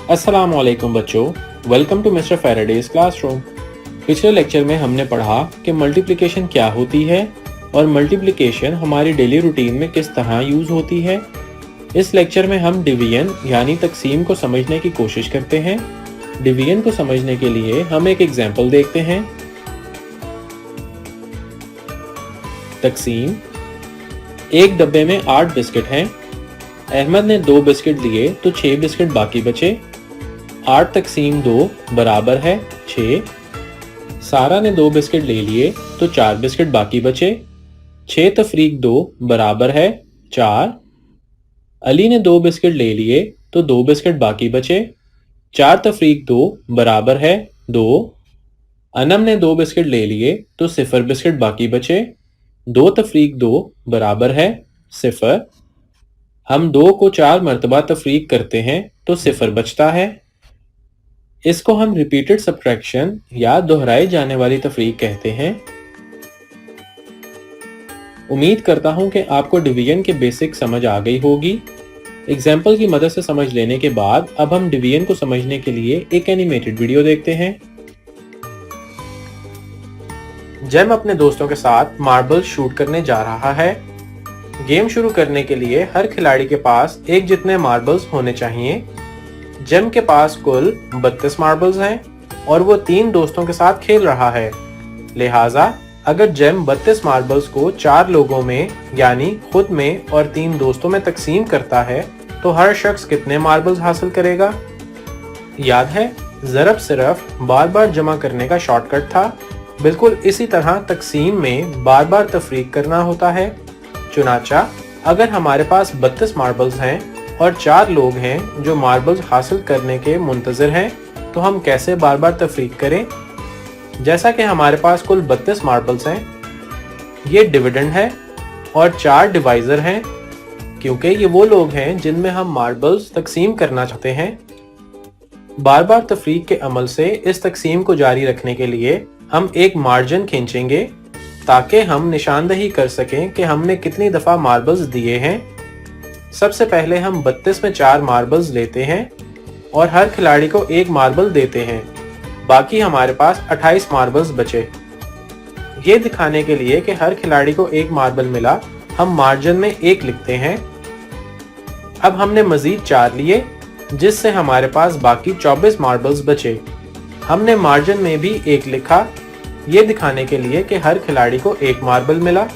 अस्सलाम वालेकुम बच्चों, welcome to mister Faraday's classroom. पिछले लेक्चर में हमने पढ़ा कि मल्टीप्लिकेशन क्या होती है और मल्टीप्लिकेशन हमारी डेली रूटीन में किस तरह यूज होती है। इस लेक्चर में हम डिवीजन यानी तकसीम को समझने की कोशिश करते हैं। डिवीजन को समझने के लिए हम एक एग्जाम्पल देखते हैं। तकसीम, एक डब्बे में 8 बिस्किट हैं। अहमद ने 2 बिस्किट लिए तो 6 बिस्किट बाकी बचे। 8 तकसीम 2 बराबर है 6। सारा ने 2 बिस्किट ले लिए तो 4 बिस्किट बाकी बचे। 6 तफरीक 2 बराबर है 4। अली ने 2 बिस्किट ले लिए तो 2 बिस्किट बाकी बचे। 4 तफरीक 2 बराबर है 2। अनम ने 2 बिस्किट ले लिए तो 0 बिस्किट बाकी बचे। 2 तफरीक 2 बराबर है 0। हम 2 को 4 मरतबा तफरीक करते हैं तो 0 बचता है। इसको हम रिपीटेड सब्ट्रैक्शन या दोहराई जाने वाली तफरीक कहते हैं। उम्मीद करता हूं कि आपको डिवीजन के बेसिक समझ आ गई होगी। एग्जाम्पल की मदद से समझ लेने के बाद अब हम डिवीजन को समझने के लिए एक एनिमेटेड वीडियो देखते हैं। जेम अपने दोस्तों के साथ मार्बल शूट करने जा रहा है। गेम शुरू करने के लिए हर खिलाड़ी के पास एक जितने मार्बल्स होने चाहिए। जेम के पास कुल 32 मार्बल्स हैं और वो 3 दोस्तों के साथ खेल रहा है। लिहाजा अगर जेम 32 मार्बल्स को 4 लोगों में यानी खुद में और 3 दोस्तों में तकसीम करता है तो हर शख्स कितने मार्बल्स हासिल करेगा? याद है, ज़रब सिर्फ बार बार जमा करने का शॉर्टकट था। बिल्कुल इसी तरह तकसीम में बार बार तफरीक करना होता है। चुनाचा अगर हमारे पास 32 मार्बल्स हैं और 4 लोग हैं जो मार्बल्स हासिल करने के मुंतज़िर हैं तो हम कैसे बार बार तफरीक करें? जैसा कि हमारे पास कुल 32 मार्बल्स हैं, ये डिविडेंड है और 4 डिवाइज़र हैं क्योंकि ये वो लोग हैं जिनमें हम मार्बल्स तकसीम करना चाहते हैं। बार बार तफरीक के अमल से इस तकसीम को जारी रखने के लिए हम एक मार्जिन खींचेंगे ताकि हम निशानदही कर सकें कि हमने कितनी दफ़ा मार्बल्स दिए हैं। सबसे पहले हम 32 में 4 मार्बल्स लेते हैं और हर खिलाड़ी को 1 मार्बल देते हैं। बाकी हमारे पास 28 मार्बल्स बचे। ये दिखाने के लिए कि हर खिलाड़ी को 1 मार्बल मिला, हम मार्जिन में 1 लिखते हैं। अब हमने मजीद 4 लिए जिससे हमारे पास बाकी 24 मार्बल्स बचे। हमने मार्जिन में भी 1 लिखा, ये दिखाने के लिए कि हर खिलाड़ी को 1 मार्बल मिला।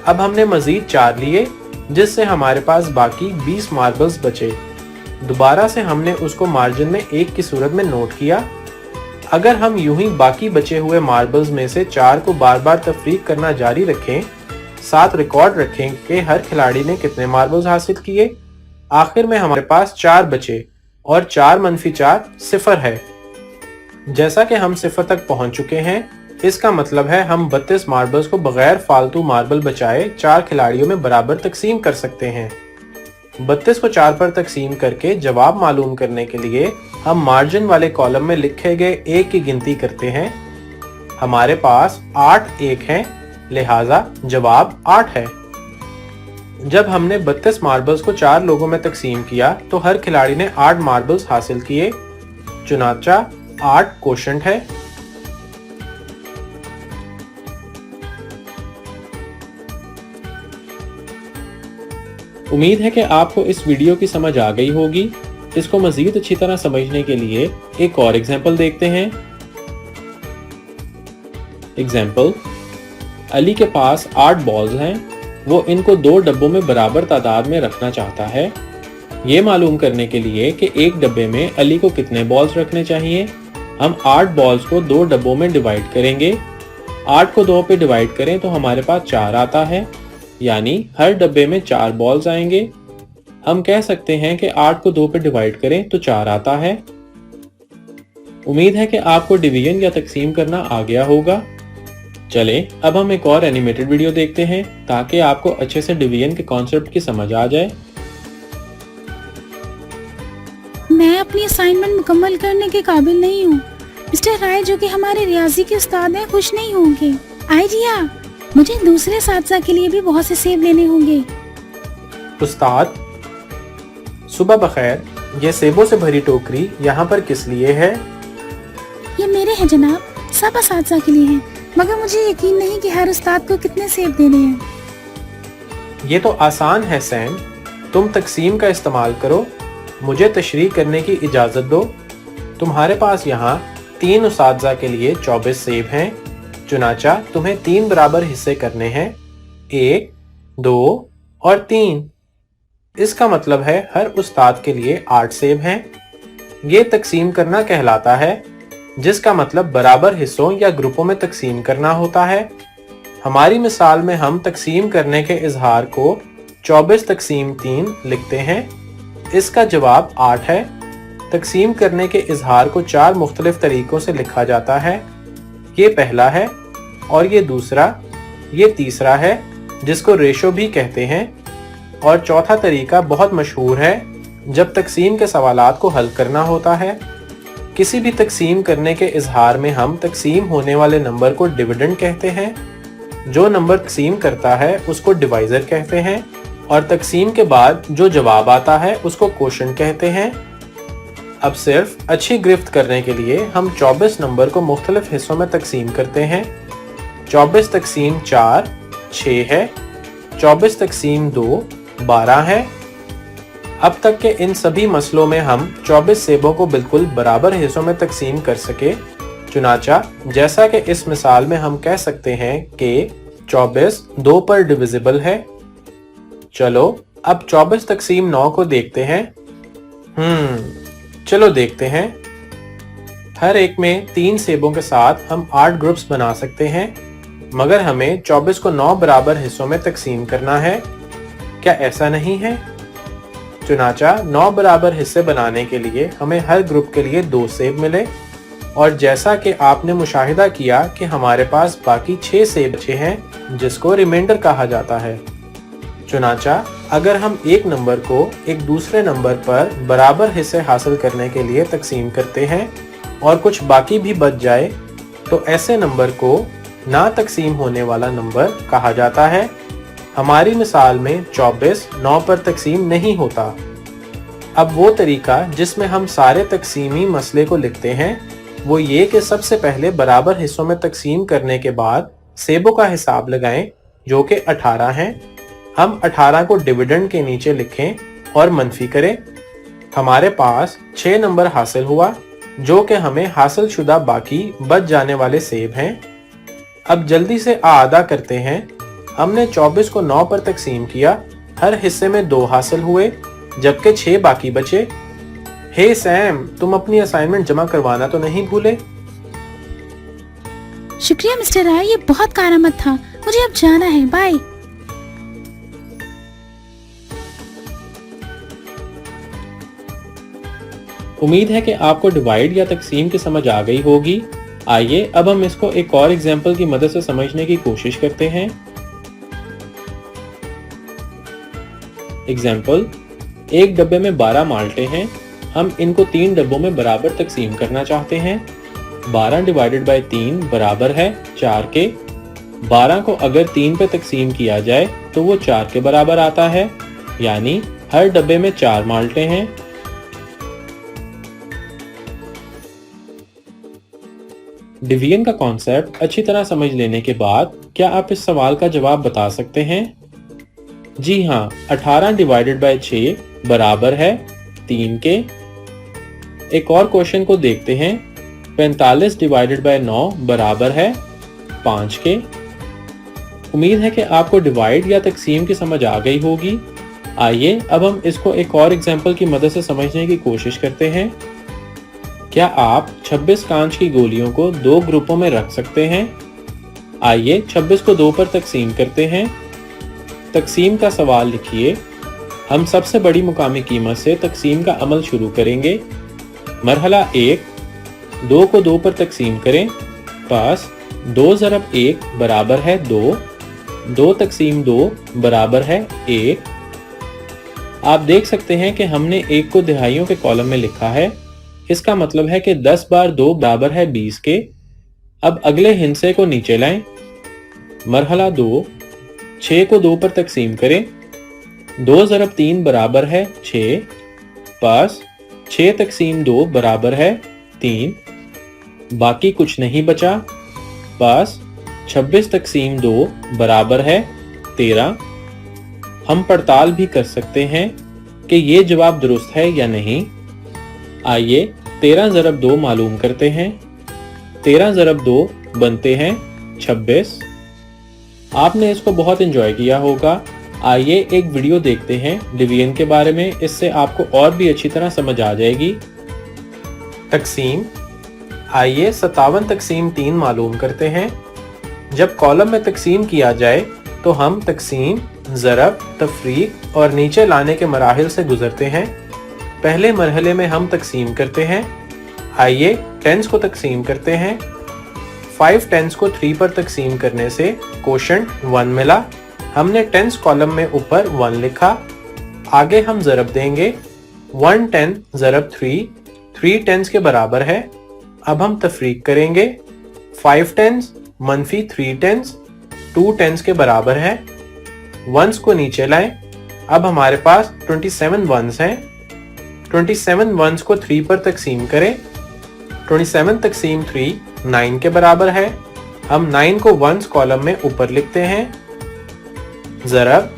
अब हमने मजीद 4 लिए जिससे हमारे पास बाकी 20 मार्बल्स बचे। दोबारा से हमने उसको मार्जिन में 1 की सूरत में नोट किया। अगर हम यूं ही बाकी बचे हुए मार्बल्स में से 4 को बार बार तफरीक करना जारी रखें, साथ रिकॉर्ड रखें कि हर खिलाड़ी ने कितने मार्बल्स हासिल किए, आखिर में हमारे पास 4 बचे और 4 - 4 0 है। जैसा कि हम 0 तक पहुंच चुके हैं, इसका मतलब है हम 32 मार्बल्स को बगैर फालतू मार्बल बचाए 4 खिलाड़ियों में बराबर तकसीम कर सकते हैं। 32 को 4 पर तकसीम करके जवाब मालूम करने के लिए हम मार्जिन वाले कॉलम में लिखे गए 1 की गिनती करते हैं। हमारे पास 8 1 हैं, लिहाजा जवाब 8 है। जब हमने 32 मार्बल्स को 4 लोगों में तकसीम किया तो हर खिलाड़ी ने 8 मार्बल्स हासिल किए। चुनाचा 8 कोशेंट है। उम्मीद है कि आपको इस वीडियो की समझ आ गई होगी। इसको मजीद अच्छी तरह समझने के लिए एक और एग्जाम्पल देखते हैं। एग्जाम्पल, अली के पास 8 बॉल्स हैं। वो इनको 2 डब्बों में बराबर तादाद में रखना चाहता है। ये मालूम करने के लिए कि एक डब्बे में अली को कितने बॉल्स रखने चाहिए, हम 8 बॉल्स को 2 डब्बों में डिवाइड करेंगे। 8 को 2 पे डिवाइड करें तो हमारे पास 4 आता है, यानी हर डब्बे में 4 बॉल्स आएंगे। हम कह सकते हैं कि 8 को 2 पे डिवाइड करें तो 4 आता है। उम्मीद है कि आपको डिवीजन या तकसीम करना आ गया होगा। चलें अब हम एक और एनिमेटेड वीडियो देखते हैं ताकि आपको अच्छे से डिवीजन के कॉन्सेप्ट की समझ आ जाए। मैं अपनी असाइनमेंट मुकम्मल करने के काबिल नहीं हूँ। मिस्टर राय जो कि हमारे रियाजी के उस्ताद हैं खुश नहीं होंगे। आइडिया, मुझे दूसरे असातिज़ा के लिए भी बहुत से सेब लेने होंगे। उस्ताद, सुबह बखैर। ये सेबों से भरी टोकरी यहाँ पर किस लिए है? ये मेरे हैं जनाब, सब असातिज़ा के लिए हैं, मगर मुझे यकीन नहीं कि हर उस्ताद को कितने सेब देने हैं। ये तो आसान है सैम, तुम तकसीम का इस्तेमाल करो। मुझे तशरीह करने की इजाज़त दो। तुम्हारे पास यहाँ 3 उस्तादज़ा के लिए 24 सेब हैं, चुनाचा तुम्हें 3 बराबर हिस्से करने हैं, 1, 2 और 3। इसका मतलब है हर उस्ताद के लिए 8 सेब हैं। ये तकसीम करना कहलाता है, जिसका मतलब बराबर हिस्सों या ग्रुपों में तकसीम करना होता है। हमारी मिसाल में हम तकसीम करने के इजहार को 24 तकसीम 3 लिखते हैं। इसका जवाब 8 है। तकसीम करने के इजहार को 4 मुख्तलिफ तरीकों से लिखा जाता है। ये पहला है, और ये दूसरा, ये तीसरा है जिसको रेशो भी कहते हैं, और चौथा तरीका बहुत मशहूर है जब तकसीम के सवालात को हल करना होता है। किसी भी तकसीम करने के इजहार में हम तकसीम होने वाले नंबर को डिविडेंड कहते हैं। जो नंबर तकसीम करता है उसको डिवाइजर कहते हैं, और तकसीम के बाद जो जवाब आता है उसको क्वोशंट कहते हैं। अब सिर्फ अच्छी गिरफ्त करने के लिए हम 24 नंबर को मुख्तलिफ हिस्सों में तकसीम करते हैं। 24 तकसीम 4 6 है, 24 तकसीम 2 12 है। अब तक के इन सभी मसलों में हम 24 सेबों को बिल्कुल बराबर हिस्सों में तकसीम कर सके। चुनाचा जैसा कि इस मिसाल में हम कह सकते हैं कि 24 2 पर डिविजिबल है। चलो अब 24 तकसीम 9 को देखते हैं। चलो देखते हैं। हर एक में 3 सेबों के साथ हम 8 ग्रुप्स बना सकते हैं, मगर हमें 24 को 9 बराबर हिस्सों में तकसीम करना है। क्या ऐसा नहीं है? चुनाचा 9 बराबर हिस्से बनाने के लिए हमें हर ग्रुप के लिए 2 सेब मिले, और जैसा कि आपने मुशाहिदा किया कि हमारे पास बाकी 6 सेब बचे हैं, जिसको रिमाइंडर कहा जाता है। चुनाचा अगर हम एक नंबर को एक दूसरे नंबर पर बराबर हिस्से हासिल करने के लिए तकसीम करते हैं और कुछ बाकी भी बच जाए, तो ऐसे नंबर को ना तकसीम होने वाला नंबर कहा जाता है। हमारी मिसाल में 24 9 पर तकसीम नहीं होता। अब वो तरीका जिसमें हम सारे तकसीमी मसले को लिखते हैं वो ये कि सबसे पहले बराबर हिस्सों में तकसीम करने के बाद सेबों का हिसाब लगाएं, जो कि 18 हैं। हम 18 को डिविडेंड के नीचे लिखें और मनफी करें। हमारे पास 6 नंबर हासिल हुआ, जो कि हमें हासिल शुदा बाकी बच जाने वाले सेब हैं। अब जल्दी से आधा करते हैं। हमने 24 को 9 पर तकसीम किया, हर हिस्से में 2 हासिल हुए, जबकि 6 बाकी बचे। हे सैम, तुम अपनी असाइनमेंट जमा करवाना तो नहीं भूले? शुक्रिया मिस्टर राय, ये बहुत कारआमद था। मुझे अब जाना है, बाय। उम्मीद है कि आपको डिवाइड या तकसीम की समझ आ गई होगी। आइए अब हम इसको एक और एग्जाम्पल की मदद से समझने की कोशिश करते हैं। एग्जाम्पल, एक डब्बे में 12 माल्टे हैं। हम इनको 3 डब्बों में बराबर तकसीम करना चाहते हैं। 12 डिवाइडेड बाय 3 बराबर है 4 के। 12 को अगर 3 पे तकसीम किया जाए तो वो 4 के बराबर आता है, यानी हर डब्बे में 4 माल्टे हैं। डिवीजन का कॉन्सेप्ट अच्छी तरह समझ लेने के बाद क्या आप इस सवाल का जवाब बता सकते हैं? जी हाँ, 18 डिवाइडेड बाय 6 बराबर है 3 के। एक और क्वेश्चन को देखते हैं। 45 डिवाइडेड बाय 9 बराबर है 5 के। उम्मीद है कि आपको डिवाइड या तकसीम की समझ आ गई होगी। आइए अब हम इसको एक और एग्जाम्पल की मदद से समझने की कोशिश करते हैं। क्या आप 26 कांच की गोलियों को 2 ग्रुपों में रख सकते हैं? आइए 26 को 2 पर तकसीम करते हैं। तकसीम का सवाल लिखिए। हम सबसे बड़ी मुकामी कीमत से तकसीम का अमल शुरू करेंगे। मरहला 1, 2 को 2 पर तकसीम करें। पास 2 ज़रब 1 बराबर है 2, 2 तकसीम 2 बराबर है 1। आप देख सकते हैं कि हमने 1 को दिहाइयों के कॉलम में लिखा है। इसका मतलब है कि 10 बार 2 बराबर है 20 के। अब अगले हिस्से को नीचे लाएं। मरहला 2, 6 को 2 पर तकसीम करें। 2 ज़रब 3 बराबर है 6। पास 6 तकसीम 2 बराबर है 3, बाकी कुछ नहीं बचा, बस 26 तकसीम 2 बराबर है 13। हम पड़ताल भी कर सकते हैं कि ये जवाब दुरुस्त है या नहीं। आइए 13 ज़रब 2 मालूम करते हैं। 13 ज़रब 2 बनते हैं 26। आपने इसको बहुत एंजॉय किया होगा। आइए एक वीडियो देखते हैं डिवीजन के बारे में, इससे आपको और भी अच्छी तरह समझ आ जाएगी। तकसीम, आइए 57 तकसीम 3 मालूम करते हैं। जब कॉलम में तकसीम किया जाए तो हम तकसीम, ज़रब, तफरीक और नीचे लाने के मराहिल से गुजरते हैं। पहले मरहले में हम तकसीम करते हैं। आइए टेंस को तकसीम करते हैं। 5 टेंस को 3 पर तकसीम करने से कोशेंट 1 मिला। हमने टेंस कॉलम में ऊपर 1 लिखा। आगे हम ज़रब देंगे। 1 10 ज़रब 3 टेंस के बराबर है। अब हम तफरीक करेंगे। 5 टेंस मनफी 3 टेंस 2 टेंस के बराबर है। वंस को नीचे लाएं। अब हमारे पास 27 वंस हैं। 27 वंस को 3 पर तकसीम करें। 27 तकसीम 3 9 के बराबर है। हम 9 को वंस कॉलम में ऊपर लिखते हैं। ज़रब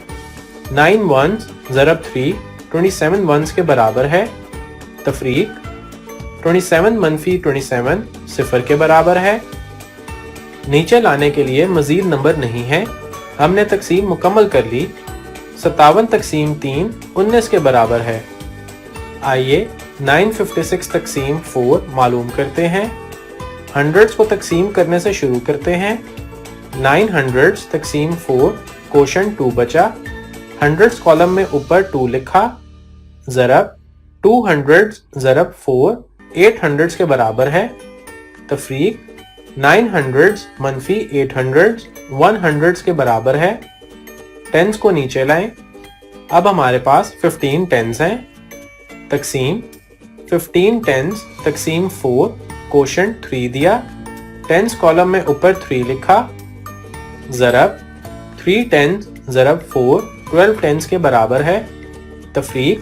9 वंस ज़रब 3 27 वंस के बराबर है। तफरीक 27 मनफी 27 0 के बराबर है। नीचे लाने के लिए मजीद नंबर नहीं है। हमने तकसीम मुकम्मल कर ली। 57 तकसीम 3 19 के बराबर है। आइए 956 तकसीम 4 मालूम करते हैं। हंड्रेड्स को तकसीम करने से शुरू करते हैं। 9 हंड्रेड्स तकसीम 4 कोशेंट 2 बचा। हंड्रेड्स कॉलम में ऊपर 2 लिखा। ज़रब 2 हंड्रेड्स ज़रब 4 8 हंड्रेड्स के बराबर है। तफरीक 9 हंड्रेड्स मनफी 8 हंड्रेड्स 1 हंड्रेड्स के बराबर है। टेंस को नीचे लाएं। अब हमारे पास 15 टेंस हैं। तकसीम 15 टेंस तकसीम 4 कोशेंट 3 दिया। टेंस कॉलम में ऊपर 3 लिखा। ज़रब 3 टेंस ज़रब 4 12 टेंस के बराबर है। तफरीक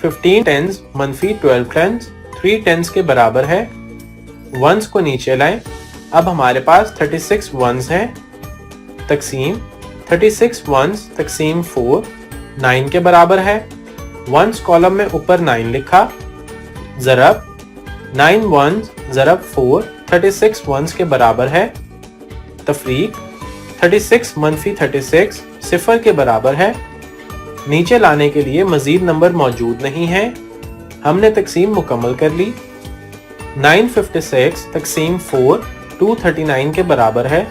15 टेंस मनफी 12 टेंस 3 टेंस के बराबर है। वंस को नीचे लाएं। अब हमारे पास 36 वंस हैं। तकसीम 36 वंस तकसीम 4 9 के बराबर है। वंस कॉलम में ऊपर 9 लिखा। ज़रब 9 वंस ज़रब 4 36 वंस के बराबर है। तफरीक 36 मनफी 36 0 के बराबर है। नीचे लाने के लिए मजीद नंबर मौजूद नहीं है। हमने तकसीम मुकम्मल कर ली। 956 तकसीम 4 239 के बराबर है।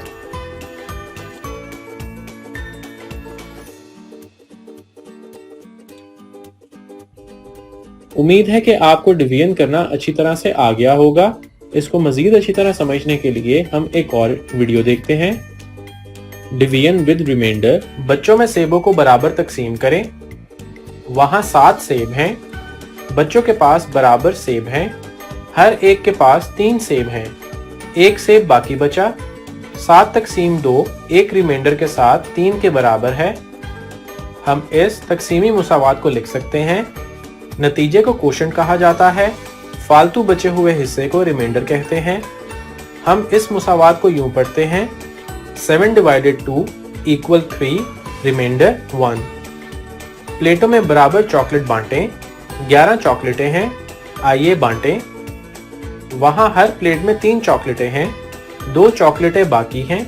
उम्मीद है कि आपको डिवीजन करना अच्छी तरह से आ गया होगा। इसको मजीद अच्छी तरह समझने के लिए हम एक और वीडियो देखते हैं। Division with remainder. बच्चों में सेबों को बराबर तकसीम करें। वहां 7 सेब हैं। बच्चों के पास बराबर सेब हैं। हर एक के पास 3 सेब हैं। 1 सेब बाकी बचा। 7 तकसीम 2 एक रिमाइंडर के साथ 3 के बराबर है। हम इस तकसीमी मुसावात को लिख सकते हैं। नतीजे को कोशेंट कहा जाता है। फालतू बचे हुए हिस्से को रिमाइंडर कहते हैं। हम इस मुसावात को यूं पढ़ते हैं। 7 डिवाइडेड 2 इक्वल 3 रिमाइंडर 1। प्लेटों में बराबर चॉकलेट बांटें। 11 चॉकलेटें हैं। आइए बांटें। वहां हर प्लेट में 3 चॉकलेटें हैं। 2 चॉकलेटें बाकी हैं।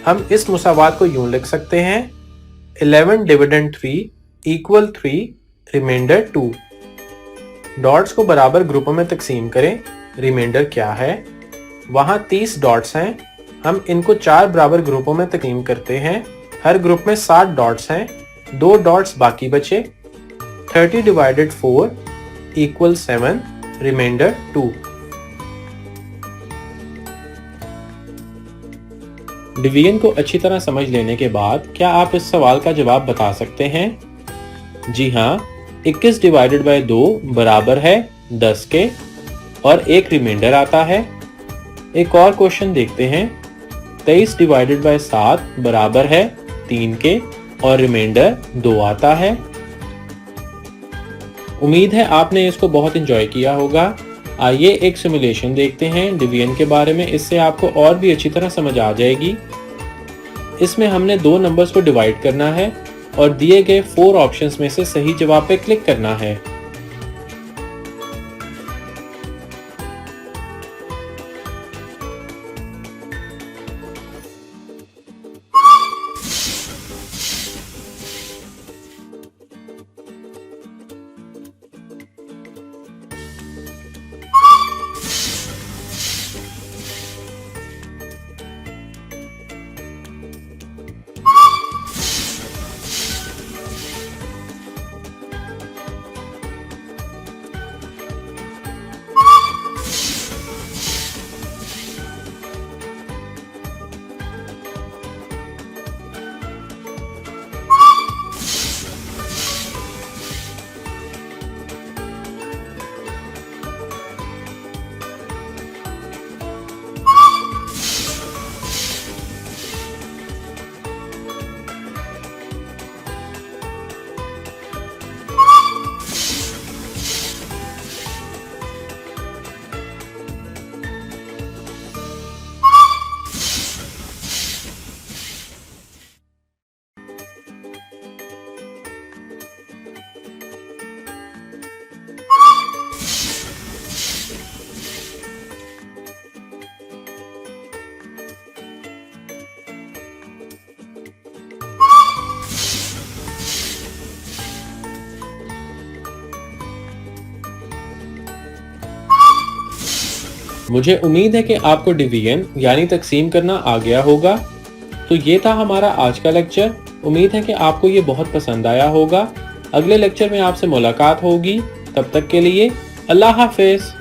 हम इस मुसावात को यूं लिख सकते हैं। 11 डिविडेंड 3 इक्वल 3 रिमाइंडर 2। डॉट्स को बराबर ग्रुपों में तकसीम करें। रिमाइंडर क्या है? वहां 30 डॉट्स हैं। हम इनको 4 बराबर ग्रुपों में तकसीम करते हैं। हर ग्रुप में 7 डॉट्स हैं। 2 डॉट्स बाकी बचे। 30 डिवाइडेड 4 इक्वल 7 रिमाइंडर 2। डिवीजन को अच्छी तरह समझ लेने के बाद क्या आप इस सवाल का जवाब बता सकते हैं? जी हाँ, 21 डिवाइडेड बाय 2 बराबर है 10 के और एक रिमाइंडर आता है। एक और क्वेश्चन देखते हैं। 23 डिवाइडेड बाय 7 बराबर है 3 के और रिमाइंडर 2 आता है। امید ہے آپ نے اس کو بہت انجوائے کیا ہوگا۔ آئیے ایک سیمولیشن دیکھتے ہیں ڈویژن کے بارے میں، اس سے آپ کو اور بھی اچھی طرح سمجھ آ جائے گی۔ اس میں ہم نے 2 نمبرز کو ڈیوائیڈ کرنا ہے اور دیے گئے 4 آپشنز میں سے صحیح جواب پہ کلک کرنا ہے۔ مجھے امید ہے کہ آپ کو ڈویژن یعنی تقسیم کرنا آ گیا ہوگا۔ تو یہ تھا ہمارا آج کا لیکچر۔ امید ہے کہ آپ کو یہ بہت پسند آیا ہوگا۔ اگلے لیکچر میں آپ سے ملاقات ہوگی، تب تک کے لیے اللہ حافظ۔